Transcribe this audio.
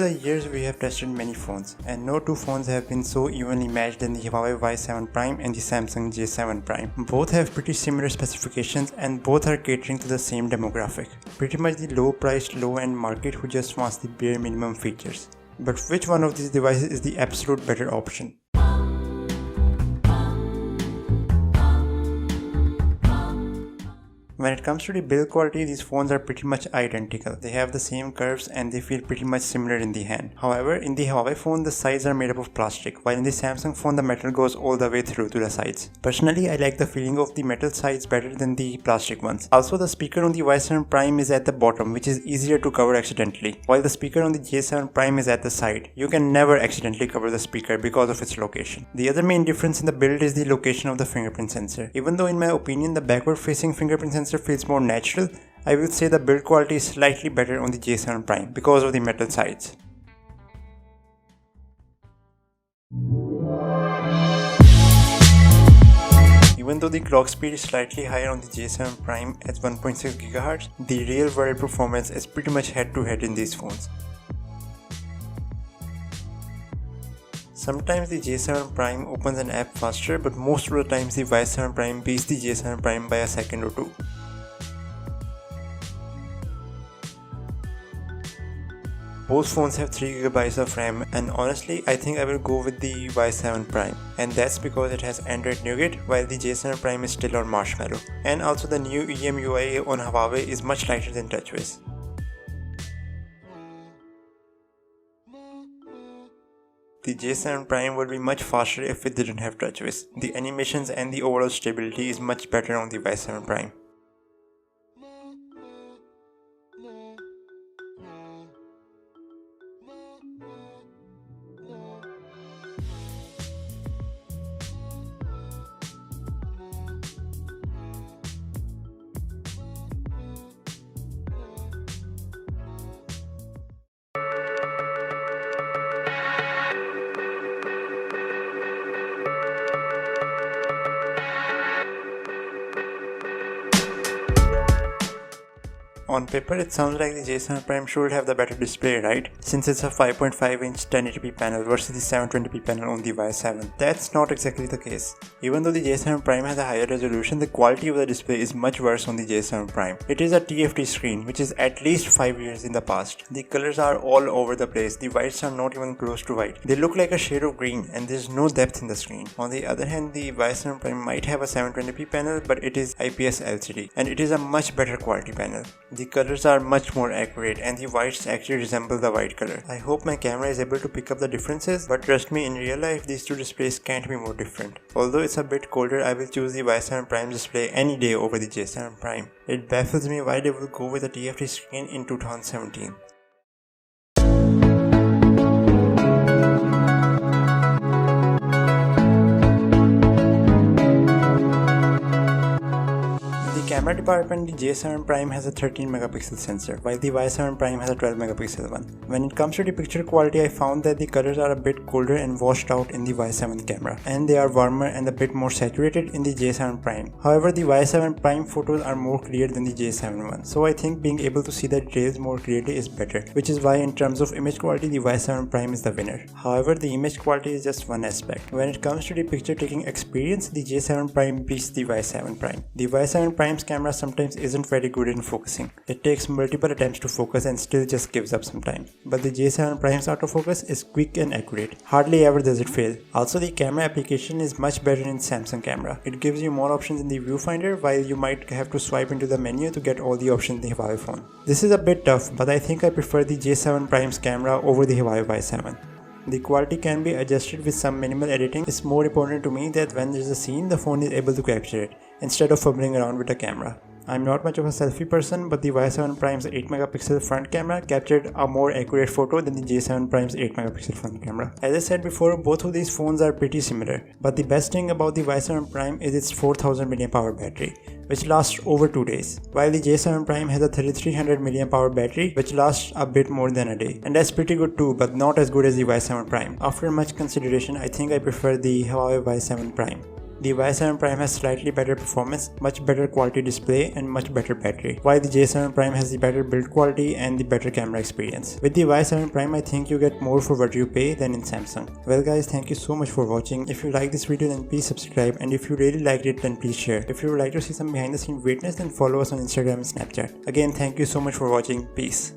the years we have tested many phones, and no two phones have been so evenly matched than the Huawei Y7 Prime and the Samsung J7 Prime. Both have pretty similar specifications and both are catering to the same demographic. Pretty much the low priced, low end market who just wants the bare minimum features. But which one of these devices is the absolute better option? When it comes to the build quality, these phones are pretty much identical. They have the same curves and they feel pretty much similar in the hand. However, in the Huawei phone, the sides are made up of plastic, while in the Samsung phone, the metal goes all the way through to the sides. Personally, I like the feeling of the metal sides better than the plastic ones. Also, the speaker on the Y7 Prime is at the bottom, which is easier to cover accidentally, while the speaker on the J7 Prime is at the side. You can never accidentally cover the speaker because of its location. The other main difference in the build is the location of the fingerprint sensor. Even though in my opinion, the backward facing fingerprint sensor feels more natural, I will say the build quality is slightly better on the J7 Prime because of the metal sides. Even though the clock speed is slightly higher on the J7 Prime at 1.6 GHz, the real world performance is pretty much head to head in these phones. Sometimes the J7 Prime opens an app faster, but most of the times the Y7 Prime beats the J7 Prime by a second or two. Both phones have 3GB of RAM, and honestly I think I will go with the Y7 Prime, and that's because it has Android Nougat while the J7 Prime is still on Marshmallow. And also the new EMUI on Huawei is much lighter than TouchWiz. The J7 Prime would be much faster if it didn't have TouchWiz. The animations and the overall stability is much better on the Y7 Prime. On paper, it sounds like the J7 Prime should have the better display, right? Since it's a 5.5-inch 1080p panel versus the 720p panel on the Y7. That's not exactly the case. Even though the J7 Prime has a higher resolution, the quality of the display is much worse on the J7 Prime. It is a TFT screen, which is at least 5 years in the past. The colors are all over the place. The whites are not even close to white. They look like a shade of green, and there's no depth in the screen. On the other hand, the Y7 Prime might have a 720p panel, but it is IPS LCD, and it is a much better quality panel. The colors are much more accurate and the whites actually resemble the white color. I hope my camera is able to pick up the differences, but trust me, in real life these two displays can't be more different. Although it's a bit colder, I will choose the Y7 Prime display any day over the J7 Prime. It baffles me why they will go with a TFT screen in 2017. Camera department, the J7 Prime has a 13MP sensor, while the Y7 Prime has a 12MP one. When it comes to the picture quality, I found that the colors are a bit colder and washed out in the Y7 camera, and they are warmer and a bit more saturated in the J7 Prime. However, the Y7 Prime photos are more clear than the J7 one, so I think being able to see the details more clearly is better, which is why in terms of image quality, the Y7 Prime is the winner. However, the image quality is just one aspect. When it comes to the picture taking experience, the J7 Prime beats the Y7 Prime. The Y7 Prime's camera sometimes isn't very good in focusing. It takes multiple attempts to focus and still just gives up sometimes. But the J7 Prime's autofocus is quick and accurate. Hardly ever does it fail. Also, the camera application is much better in Samsung camera. It gives you more options in the viewfinder, while you might have to swipe into the menu to get all the options in the Huawei phone. This is a bit tough, but I think I prefer the J7 Prime's camera over the Huawei Y7. The quality can be adjusted with some minimal editing. It's more important to me that when there's a scene, the phone is able to capture it, instead of fumbling around with the camera. I'm not much of a selfie person, but the Y7 Prime's 8MP front camera captured a more accurate photo than the J7 Prime's 8MP front camera. As I said before, both of these phones are pretty similar, but the best thing about the Y7 Prime is its 4000mAh battery, which lasts over 2 days, while the J7 Prime has a 3300mAh battery, which lasts a bit more than a day. And that's pretty good too, but not as good as the Y7 Prime. After much consideration, I think I prefer the Huawei Y7 Prime. The Y7 Prime has slightly better performance, much better quality display and much better battery, while the J7 Prime has the better build quality and the better camera experience. With the Y7 Prime, I think you get more for what you pay than in Samsung. Well guys, thank you so much for watching. If you like this video then please subscribe, and if you really liked it then please share. If you would like to see some behind the scene greatness then follow us on Instagram and Snapchat. Again, thank you so much for watching. Peace.